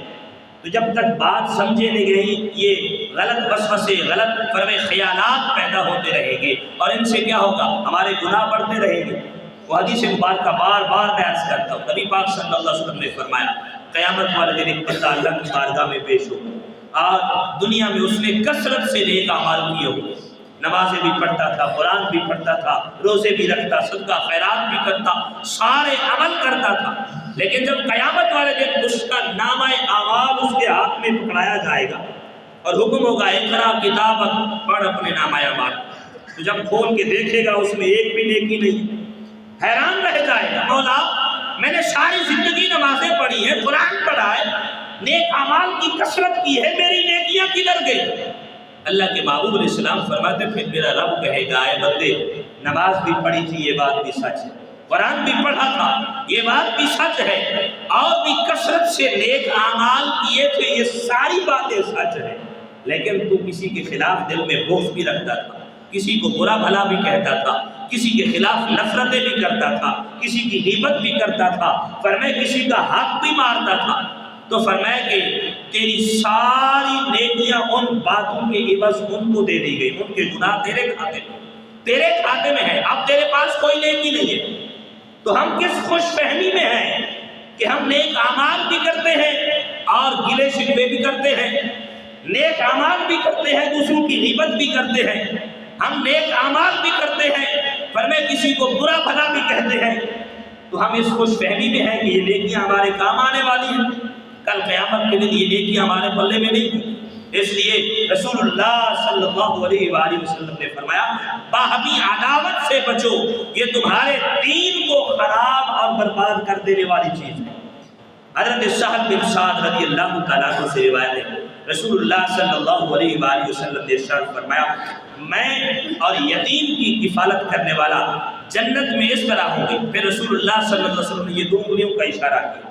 Speaker 1: تو جب تک بات سمجھے نہیں گئی، یہ غلط وسوسے، غلط فرمائے خیالات پیدا ہوتے رہیں گے، اور ان سے کیا ہوگا؟ ہمارے گناہ بڑھتے رہیں گے۔ وہ حدیث مبارکہ بار بار بیان کرتا ہوں، نبی پاک صلی اللہ علیہ وسلم نے فرمایا قیامت والے دن ایک بندہ اللہ کی بارگاہ میں پیش ہوگا، اور دنیا میں اس نے کثرت سے نیک اعمال کیے ہوں، نمازیں بھی پڑھتا تھا، قرآن بھی پڑھتا تھا، روزے بھی رکھتا، صدقہ خیرات بھی کرتا، سارے عمل کرتا تھا، لیکن جب قیامت والے دن اس کا نامہ اعمال اس کے ہاتھ میں پکڑایا جائے گا اور حکم ہوگا اقرا کتابک، پڑھ اپنے نامہ اعمال، تو جب کھول کے دیکھے گا اس میں ایک بھی نیکی نہیں، حیران رہ جائے گا، مولا میں نے ساری زندگی نمازیں پڑھی ہیں، قرآن پڑھا ہے، نیک اعمال کی کثرت کی ہے، میری نیکیاں کدھر گئی؟ اللہ کے محبوب علیہ السلام فرماتے پھر میرا رب کہے گا اے بندے نماز بھی پڑھی تھی، یہ بات بھی سچ ہے، قرآن بھی پڑھا تھا، یہ بات بھی سچ ہے، اور بھی کثرت سے نیک اعمال کیے تھے، یہ ساری باتیں سچ ہیں، لیکن تو کسی کے خلاف دل میں بغض بھی رکھتا تھا، کسی کو برا بھلا بھی کہتا تھا، کسی کے خلاف نفرتیں بھی کرتا تھا، کسی کی غیبت بھی کرتا تھا، فرمائے کسی کا حق بھی مارتا تھا، تو فرمائے کہ تیری ساری نیکیاں ان باتوں کے عوض ان کو دے دی گئی، ان کے گناہ تیرے کھاتے میں ہے، اب تیرے پاس کوئی نیکی نہیں ہے۔ تو ہم کس خوش فہمی میں ہیں کہ ہم نیک اعمال بھی کرتے ہیں اور گلے شکوے بھی کرتے ہیں، نیک اعمال بھی کرتے ہیں، دوسروں کی غیبت بھی کرتے ہیں، ہم نیک اعمال بھی کرتے ہیں، فرمائے کسی کو برا بھلا بھی کہتے ہیں، تو ہم اس خوش فہمی میں ہیں کہ یہ نیکیاں ہمارے کام آنے والی ہیں، کل قیامت کے دن یہ نیکیاں ہمارے پلے میں نہیں ہیں۔ اس لیے رسول اللہ صلی اللہ علیہ وآلہ وسلم نے فرمایا باہمی عداوت سے بچو، یہ تمہارے دین کو خراب اور برباد کر دینے والی چیز ہے۔ حضرت سہل بن سعد رضی اللہ تعالیٰ عنہ سے روایت ہے، رسول اللہ صلی اللہ علیہ وآلہ وسلم نے ارشاد فرمایا میں اور یتیم کی کفالت کرنے والا جنت میں اس طرح ہوں گے۔ پھر رسول اللہ صلی اللہ علیہ وسلم نے یہ دو انگلیوں کا اشارہ کیا،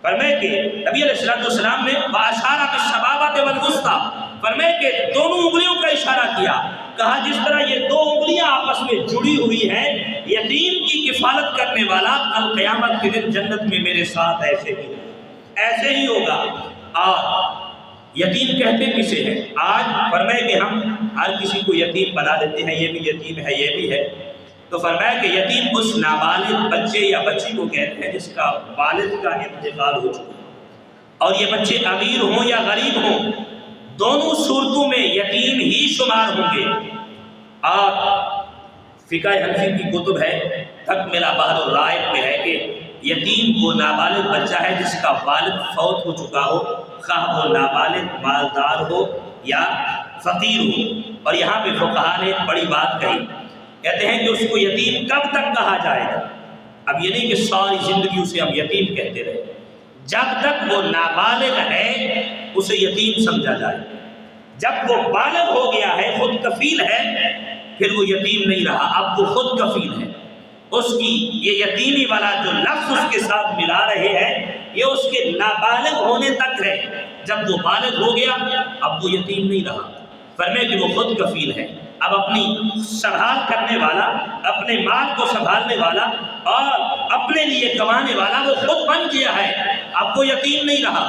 Speaker 1: فرمائے کہ نبی علیہ السلام نے وَأَشَارَ بِالسَّبَابَةِ وَالْوُسْطَىٰ، فرمائے کہ دونوں انگلیوں کا اشارہ کیا، کہا جس طرح یہ دو انگلیاں آپس میں جڑی ہوئی ہیں، یتیم کی کفالت کرنے والا کل قیامت کے دن جنت میں میرے ساتھ ایسے ہی ہوگا۔ اور یتیم کہتے کسے ہیں؟ آج فرمائے کہ ہم ہر کسی کو یتیم بنا دیتے ہیں، یہ بھی یتیم ہے، یہ بھی ہے، تو فرمایا کہ یتیم اس نابالغ بچے یا بچی کو کہتے ہیں جس کا والد کا انتقال ہو چکا، اور یہ بچے امیر ہوں یا غریب ہوں، دونوں صورتوں میں یتیم ہی شمار ہوں گے۔ اور فقہ حنفی کی کتب ہے، تکملہ بحر الرائق میں ہے کہ یتیم وہ نابالغ بچہ ہے جس کا والد فوت ہو چکا ہو، خواہ وہ نابالغ مالدار ہو یا فقیر ہو۔ اور یہاں پہ فقہا نے ایک بڑی بات کہی، کہتے ہیں کہ اس کو یتیم کب تک کہا جائے گا؟ اب یہ نہیں کہ ساری زندگی اسے ہم یتیم کہتے رہے، جب تک وہ نابالغ ہے اسے یتیم سمجھا جائے، جب وہ بالغ ہو گیا ہے، خود کفیل ہے، پھر وہ یتیم نہیں رہا، اب وہ خود کفیل ہے۔ اس کی یہ یتیمی والا جو لفظ اس کے ساتھ ملا رہے ہیں یہ اس کے نابالغ ہونے تک ہے، جب وہ بالغ ہو گیا اب وہ یتیم نہیں رہا، فرمائے کہ وہ خود کفیل ہے، اب اپنی سنبھال کرنے والا، اپنے مال کو سنبھالنے والا اور اپنے لیے کمانے والا وہ خود بن گیا ہے، اب وہ یتیم نہیں رہا۔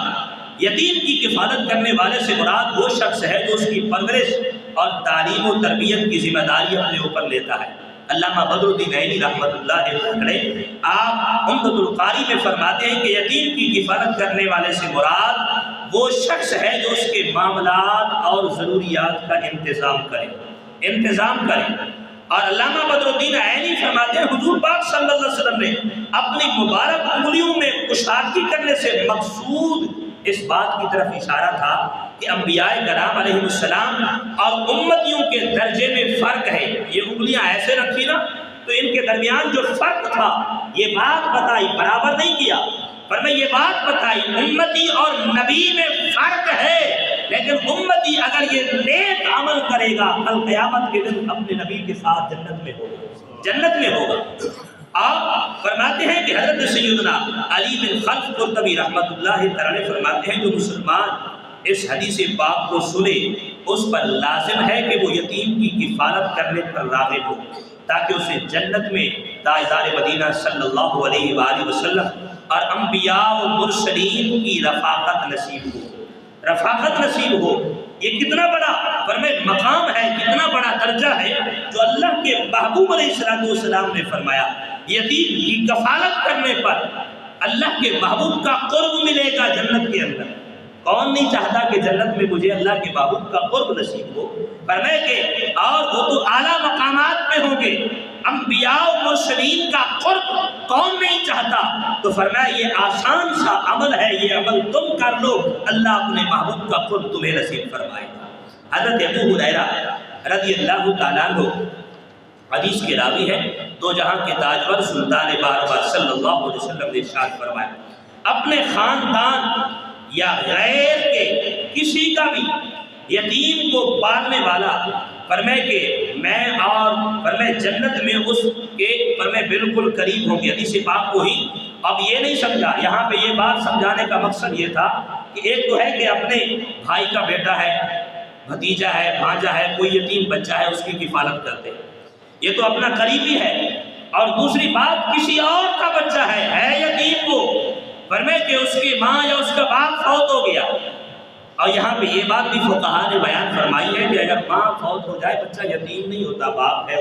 Speaker 1: یتیم کی کفالت کرنے والے سے مراد وہ شخص ہے جو اس کی پرورش اور تعلیم و تربیت کی ذمہ داری اپنے اوپر لیتا ہے۔ علامہ بدر الدین عینی رحمۃ اللہ علیہ آپ عمدۃ القاری میں فرماتے ہیں کہ یتیم کی کفالت کرنے والے سے مراد وہ شخص ہے جو اس کے معاملات اور ضروریات کا انتظام کرے۔ اور علامہ بدر الدین عینی فرماتے ہیں حضور پاک صلی اللہ علیہ وسلم نے اپنی مبارک انگلیوں میں کشادگی کرنے سے مقصود اس بات کی طرف اشارہ تھا کہ انبیاء کرام علیہ السلام اور امتیوں کے درجے میں فرق ہے۔ یہ انگلیاں ایسے رکھی نا تو ان کے درمیان جو فرق تھا یہ بات بتائی، برابر نہیں کیا، پر میں یہ بات بتائی امتی اور نبی میں فرق ہے، لیکن امتی اگر یہ نیک عمل کرے گا کل قیامت کے دن اپنے نبی کے ساتھ جنت میں ہوگا۔ آپ فرماتے ہیں کہ حضرت سیدنا علی بن خلف قرطبی رحمۃ اللہ تعالی فرماتے ہیں جو مسلمان اس حدیث پاک کو سنے اس پر لازم ہے کہ وہ یتیم کی کفالت کرنے پر راغب ہو تاکہ اسے جنت میں تاجدار مدینہ صلی اللہ علیہ وآلہ وسلم اور انبیاء و مرسلین کی رفاقت نصیب ہو۔ یہ کتنا بڑا فرمائے مقام ہے، کتنا بڑا درجہ ہے جو اللہ کے محبوب علیہ السلام نے فرمایا، یتیم کی کفالت کرنے پر اللہ کے محبوب کا قرب ملے گا جنت کے اندر۔ کون نہیں چاہتا کہ جنت میں مجھے اللہ کے محبوب کا قرب نصیب ہو؟ فرمائے کہ اور وہ تو اعلیٰ مقامات پہ ہوں گے، انبیاء و مرسلین کا قرب کون نہیں چاہتا؟ تو فرمایا یہ آسان سا عمل ہے، یہ عمل تم کر لو، اللہ اپنے محبوب کا قرب تمہیں نصیب فرمائے گا۔ حضرت ابو ہریرہ رضی اللہ تعالیٰ عنہ حدیث کے راوی ہے، دو جہاں کے تاجور سلطان باربار صلی اللہ علیہ وسلم نے ارشاد فرمایا اپنے خاندان یا غیر کے کسی کا بھی یتیم کو پالنے والا فرمائے کہ میں اور فرمائے جنت میں اس کے فرمائے بالکل قریب ہوں گے۔ حدیث پاک وہی، اب یہ نہیں سمجھا، یہاں پہ یہ بات سمجھانے کا مقصد یہ تھا کہ ایک تو ہے کہ اپنے بھائی کا بیٹا ہے، بھتیجا ہے، بھانجا ہے، کوئی یتیم بچہ ہے، اس کی کفالت کرتے، یہ تو اپنا قریبی ہے، اور دوسری بات کسی اور کا بچہ ہے یتیم وہ فرمائے کہ اس کی ماں یا اس کا باپ فوت ہو گیا، اور یہاں پہ یہ بات بھی فقہا نے بیان فرمائی ہے کہ اگر ماں فوت ہو جائے بچہ یتیم نہیں ہوتا، باپ ہے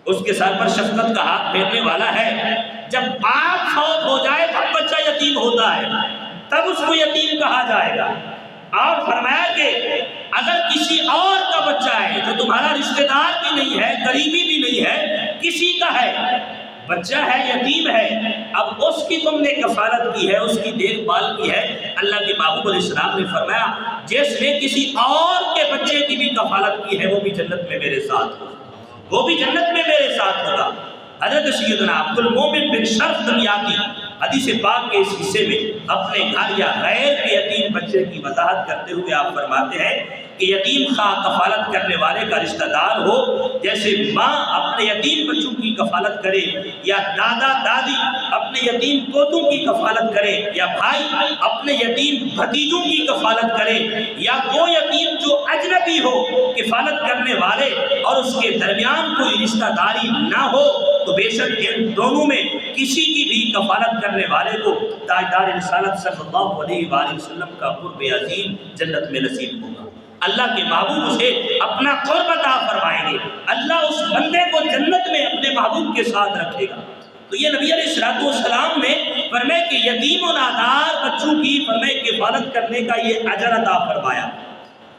Speaker 1: اس کے سر پر شفقت کا ہاتھ پھیرنے والا ہے، جب باپ فوت ہو جائے تب بچہ یتیم ہوتا ہے، تب اس کو یتیم کہا جائے گا۔ اور فرمایا کہ اگر کسی اور کا بچہ ہے جو تمہارا رشتہ دار بھی نہیں ہے، قریبی بھی نہیں ہے، کسی کا ہے، بچہ ہے، یتیم ہے، اب اس کی تم نے کفالت کی ہے، اس کی دیکھ بھال کی ہے، اللہ کے محبوب علیہ السلام نے فرمایا جس نے کسی اور کے بچے کی بھی کفالت کی ہے وہ بھی جنت میں میرے ساتھ ہوگا، حضرت سیدنا عبد المومن بن شرف دمیاطی حدیث پاک کے اس حصے میں اپنے گھر یا غیر کے یتیم بچے کی وضاحت کرتے ہوئے آپ فرماتے ہیں کہ یتیم خواہ کفالت کرنے والے کا رشتہ دار ہو، جیسے ماں اپنے یتیم بچوں کی کفالت کرے، یا دادا دادی اپنے یتیم پوتوں کی کفالت کرے، یا بھائی اپنے یتیم بھتیجوں کی کفالت کرے، یا وہ یتیم جو اجنبی ہو کفالت کرنے والے اور اس کے درمیان کوئی رشتہ داری نہ ہو، تو بے شک ان دونوں میں کسی کی بھی کفالت کرنے والے کو تاجدار رسالت صلی اللہ علیہ وآلہ وسلم کا قرب عظیم جنت میں نصیب ہوگا۔ اللہ کے محبوب اسے اپنا قرب عطا فرمائیں گے، اللہ اس بندے کو جنت میں اپنے محبوب کے ساتھ رکھے گا۔ تو یہ نبی علیہ السلام نے فرمائے کہ یتیم و نادار بچوں کی فرمائے کفالت کرنے کا یہ اجر عطا فرمایا،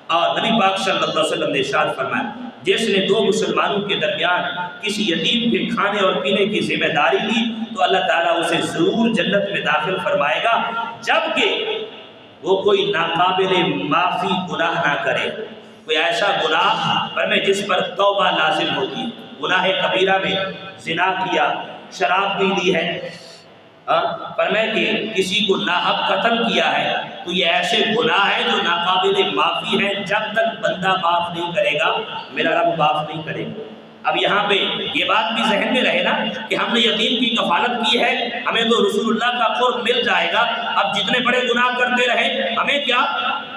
Speaker 1: اور نبی پاک صلی اللہ علیہ وسلم نے ارشاد فرمایا جس نے دو مسلمانوں کے درمیان کسی یتیم کے کھانے اور پینے کی ذمہ داری لی تو اللہ تعالیٰ اسے ضرور جنت میں داخل فرمائے گا، جبکہ وہ کوئی ناقابل معافی گناہ نہ کرے، کوئی ایسا گناہ فرمائے جس پر توبہ لازم ہوتی ہے. گناہ کبیرہ میں زنا کیا، شراب پی لی ہے، فرمائے کہ کسی کو ناحق قتل کیا ہے، تو یہ ایسے گناہ ہے جو ناقابل معافی ہے. جب تک بندہ معاف نہیں کرے گا میرا رب معاف نہیں کرے گا. اب یہاں پہ یہ بات بھی ذہن میں رہے نا کہ ہم نے یتیم کی کفالت کی ہے، ہمیں تو رسول اللہ کا قرب مل جائے گا. اب جتنے بڑے گناہ کرتے رہے ہمیں کیا؟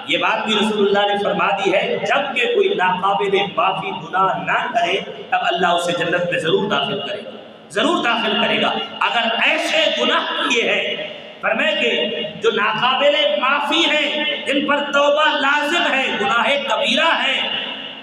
Speaker 1: یہ بات بھی رسول اللہ نے فرما دی ہے، جب کہ کوئی ناقابل معافی گناہ نہ کرے تب اللہ اسے جنت میں ضرور داخل کرے گا، ضرور داخل کرے گا. اگر ایسے گناہ کیے ہیں فرمائے کہ جو ناقابل معافی ہیں، جن پر توبہ لازم ہے، گناہ کبیرہ ہے،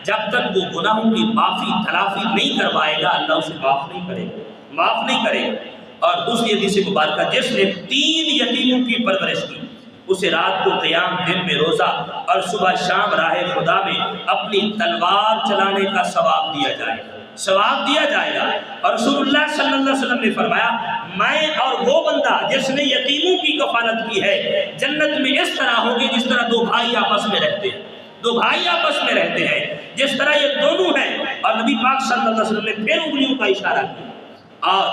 Speaker 1: جب تک وہ گناہوں کی معافی تلافی نہیں کروائے گا اللہ اسے معاف نہیں کرے گا، معاف نہیں کرے گا. اور دوسری حدیث مبارکہ، جس نے 3 یتیموں کی پرورش کی اسے رات کو قیام، دن میں روزہ اور صبح شام راہ خدا میں اپنی تلوار چلانے کا ثواب دیا جائے گا، ثواب دیا جائے گا. اور رسول اللہ صلی اللہ علیہ وسلم نے فرمایا میں اور وہ بندہ جس نے یتیموں کی کفالت کی ہے جنت میں اس طرح ہوں گے جس طرح 2 بھائی آپس میں رہتے ہیں، 2 بھائی آپس میں رہتے ہیں جس طرح یہ دونوں ہیں. اور نبی پاک صلی اللہ علیہ وسلم نے پھر انگلیوں کا اشارہ کیا اور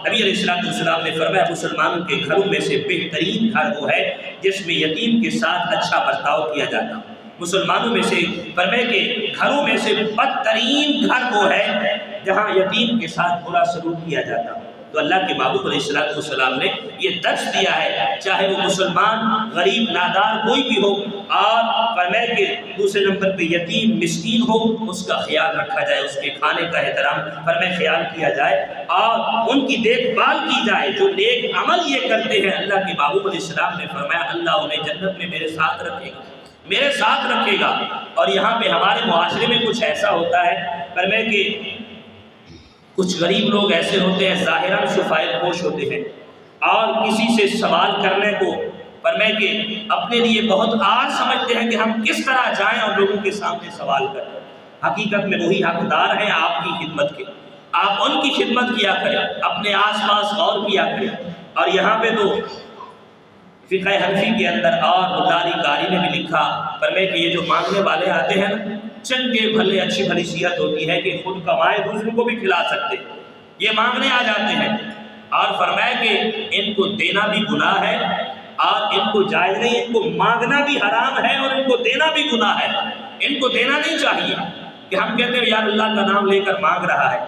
Speaker 1: نبی علیہ السلام نے فرمایا مسلمانوں کے گھروں میں سے بہترین گھر وہ ہے جس میں یتیم کے ساتھ اچھا برتاؤ کیا جاتا. مسلمانوں میں سے فرمایا کہ گھروں میں سے بدترین گھر وہ ہے جہاں یتیم کے ساتھ برا سلوک کیا جاتا. تو اللہ کے محبوب علیہ السلام نے یہ درس دیا ہے، چاہے وہ مسلمان غریب نادار کوئی بھی ہو، اور فرمائے کہ دوسرے نمبر پہ یتیم مسکین ہو اس کا خیال رکھا جائے، اس کے کھانے کا احترام فرمائے خیال کیا جائے اور ان کی دیکھ بھال کی جائے. جو نیک عمل یہ کرتے ہیں اللہ کے محبوب علیہ السلام نے فرمایا اللہ انہیں جنت میں میرے ساتھ رکھے گا، میرے ساتھ رکھے گا. اور یہاں پہ ہمارے معاشرے میں کچھ ایسا ہوتا ہے فرمائے کہ کچھ غریب لوگ ایسے ہوتے ہیں ظاہراً شفاعت پوش ہوتے ہیں اور کسی سے سوال کرنے کو فرمائے کہ اپنے لیے بہت آج سمجھتے ہیں کہ ہم کس طرح جائیں اور لوگوں کے سامنے سوال کریں. حقیقت میں وہی حقدار ہیں آپ کی خدمت کے، آپ ان کی خدمت کیا کریں، اپنے آس پاس غور کیا کریں. اور یہاں پہ تو فقہ حنفی کے اندر اور مداری قاری نے بھی لکھا فرمائے کہ یہ جو مانگنے والے آتے ہیں نا، چنگے بھلے اچھی بھلی صحت ہوتی ہے کہ خود کمائے دوسروں کو بھی کھلا سکتے، یہ مانگنے آ جاتے ہیں. اور فرمایا کہ ان کو دینا بھی گناہ ہے اور ان کو جائز نہیں، ان کو مانگنا بھی حرام ہے اور ان کو دینا بھی گناہ ہے. ان کو دینا نہیں چاہیے کہ ہم کہتے ہیں یار اللہ کا نام لے کر مانگ رہا ہے،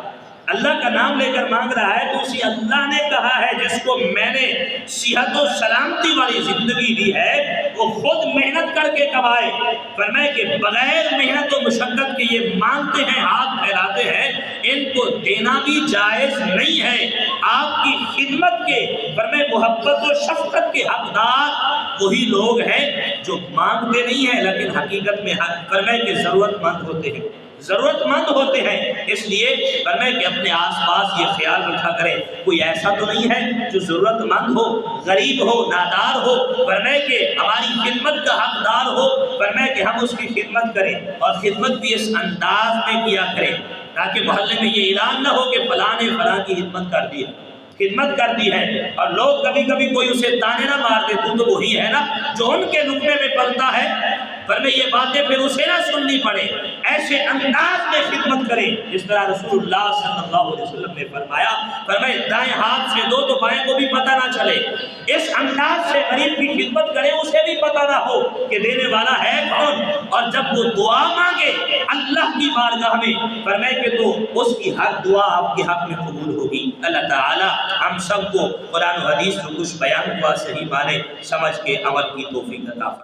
Speaker 1: اللہ کا نام لے کر مانگ رہا ہے تو اسی اللہ نے کہا ہے جس کو میں نے صحت و سلامتی والی زندگی دی ہے وہ خود محنت کر کے کمائے. فرمائے کہ بغیر محنت و مشقت کے یہ مانگتے ہیں، ہاتھ پھیلاتے ہیں، ان کو دینا بھی جائز نہیں ہے. آپ کی خدمت کے فرمائے محبت و شفقت کے حقدار وہی لوگ ہیں جو مانگتے نہیں ہیں لیکن حقیقت میں فرمائے کہ ضرورت مند ہوتے ہیں، ضرورت مند ہوتے ہیں. اس لیے فرمائے کہ اپنے آس پاس یہ خیال رکھا کرے کوئی ایسا تو نہیں ہے جو ضرورت مند ہو، غریب ہو، نادار ہو، فرمائے کہ ہماری خدمت کا حقدار ہو، فرمائے کہ ہم اس کی خدمت کریں اور خدمت بھی اس انداز میں کیا کریں تاکہ محلے میں یہ اعلان نہ ہو کہ فلاں نے فلاں کی خدمت کر دی ہے، خدمت کر دی ہے. اور لوگ کبھی کبھی کوئی اسے تانے نہ مار دے تو وہی ہے نا جو ان کے لقمے میں پلتا ہے، فرمائے یہ باتیں پھر اسے نہ سننی پڑے. ایسے انداز میں خدمت کریں جس طرح رسول اللہ صلی اللہ علیہ وسلم نے فرمایا، فرمائے دائیں ہاتھ سے دو تو بائیں کو بھی پتہ نہ چلے. اس انداز سے غریب کی خدمت کریں اسے بھی پتہ نہ ہو کہ دینے والا ہے کون. اور جب وہ دعا مانگے اللہ کی بارگاہ میں فرمائے کہ تو اس کی ہر دعا آپ کے حق میں قبول ہوگی. اللہ تعالی ہم سب کو قرآن و حدیث جو کچھ بیان ہوا صحیح مانے سمجھ کے عمل کی توفیق عطا فرمائے.